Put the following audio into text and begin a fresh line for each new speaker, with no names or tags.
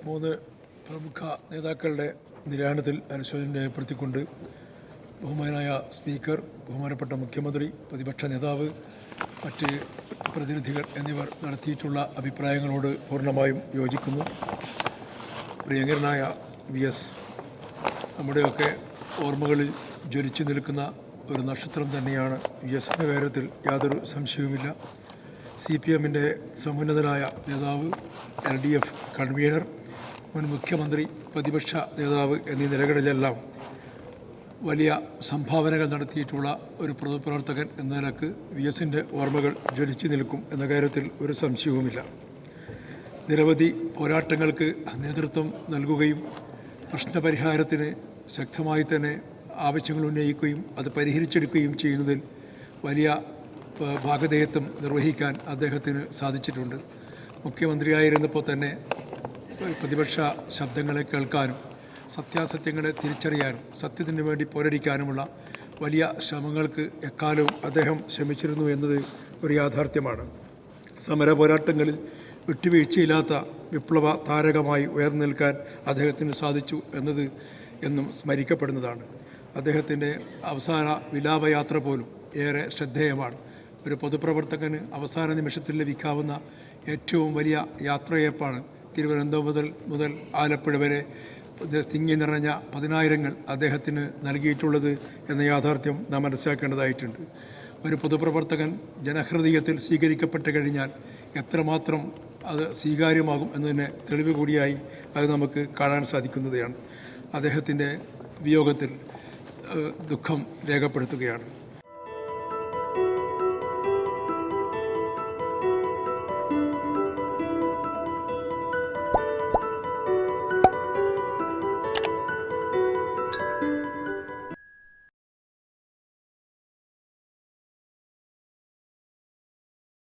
മൂന്ന് പ്രമുഖ നേതാക്കളുടെ നിര്യാണത്തിൽ അനുശോചനം രേഖപ്പെടുത്തിക്കൊണ്ട് ബഹുമാനായ സ്പീക്കർ, ബഹുമാനപ്പെട്ട മുഖ്യമന്ത്രി, പ്രതിപക്ഷ നേതാവ്, മറ്റ് പ്രതിനിധികൾ എന്നിവർ നടത്തിയിട്ടുള്ള അഭിപ്രായങ്ങളോട് പൂർണ്ണമായും യോജിക്കുന്നു. പ്രിയങ്കരനായ VS നമ്മുടെയൊക്കെ ഓർമ്മകളിൽ ജ്വലിച്ചു നിൽക്കുന്ന ഒരു നക്ഷത്രം തന്നെയാണ്. VS എന്ന കാര്യത്തിൽ യാതൊരു സംശയവുമില്ല. CPM-ൻ്റെ സമുന്നതനായ നേതാവ്, LDF കൺവീനർ, മുൻ മുഖ്യമന്ത്രി, പ്രതിപക്ഷ നേതാവ് എന്നീ നിലകളിലെല്ലാം വലിയ സംഭാവനകൾ നടത്തിയിട്ടുള്ള ഒരു പൊതുപ്രവർത്തകൻ എന്ന നിലക്ക് VS-ൻ്റെ ഓർമ്മകൾ ജ്വലിച്ചു നിൽക്കും എന്ന കാര്യത്തിൽ ഒരു സംശയവുമില്ല. നിരവധി പോരാട്ടങ്ങൾക്ക് നേതൃത്വം നൽകുകയും പ്രശ്നപരിഹാരത്തിന് ശക്തമായി തന്നെ ആവശ്യങ്ങൾ ഉന്നയിക്കുകയും അത് പരിഹരിച്ചെടുക്കുകയും ചെയ്യുന്നതിൽ വലിയ ഭാഗധേയത്വം നിർവഹിക്കാൻ അദ്ദേഹത്തിന് സാധിച്ചിട്ടുണ്ട്. മുഖ്യമന്ത്രിയായിരുന്നപ്പോൾ തന്നെ പ്രതിപക്ഷ ശബ്ദങ്ങളെ കേൾക്കാനും സത്യാസത്യങ്ങളെ തിരിച്ചറിയാനും സത്യത്തിന് വേണ്ടി പോരടിക്കാനുമുള്ള വലിയ ശ്രമങ്ങൾക്ക് എക്കാലവും അദ്ദേഹം ശ്രമിച്ചിരുന്നു എന്നത് ഒരു യാഥാർത്ഥ്യമാണ്. സമര പോരാട്ടങ്ങളിൽ വിട്ടുവീഴ്ചയില്ലാത്ത വിപ്ലവ താരകമായി ഉയർന്നു നിൽക്കാൻ അദ്ദേഹത്തിന് സാധിച്ചു എന്നത് എന്നും സ്മരിക്കപ്പെടുന്നതാണ്. അദ്ദേഹത്തിൻ്റെ അവസാന വിലാപയാത്ര പോലും ഏറെ ശ്രദ്ധേയമാണ്. ഒരു പൊതുപ്രവർത്തകന് അവസാന നിമിഷത്തിൽ ലഭിക്കാവുന്ന ഏറ്റവും വലിയ യാത്രയപ്പാണ് തിരുവനന്തപുരം മുതൽ ആലപ്പുഴ വരെ തിങ്ങി നിറഞ്ഞ 10,000 അദ്ദേഹത്തിന് നൽകിയിട്ടുള്ളത് എന്ന യാഥാർത്ഥ്യം നാം മനസ്സിലാക്കേണ്ടതായിട്ടുണ്ട്. ഒരു പൊതുപ്രവർത്തകൻ ജനഹൃദയത്തിൽ സ്വീകരിക്കപ്പെട്ട് കഴിഞ്ഞാൽ എത്രമാത്രം അത് സ്വീകാര്യമാകും എന്നതിന് തെളിവ് കൂടിയായി അത് നമുക്ക് കാണാൻ സാധിക്കുന്നതാണ്. അദ്ദേഹത്തിൻ്റെ വിയോഗത്തിൽ ദുഃഖം രേഖപ്പെടുത്തുകയാണ്.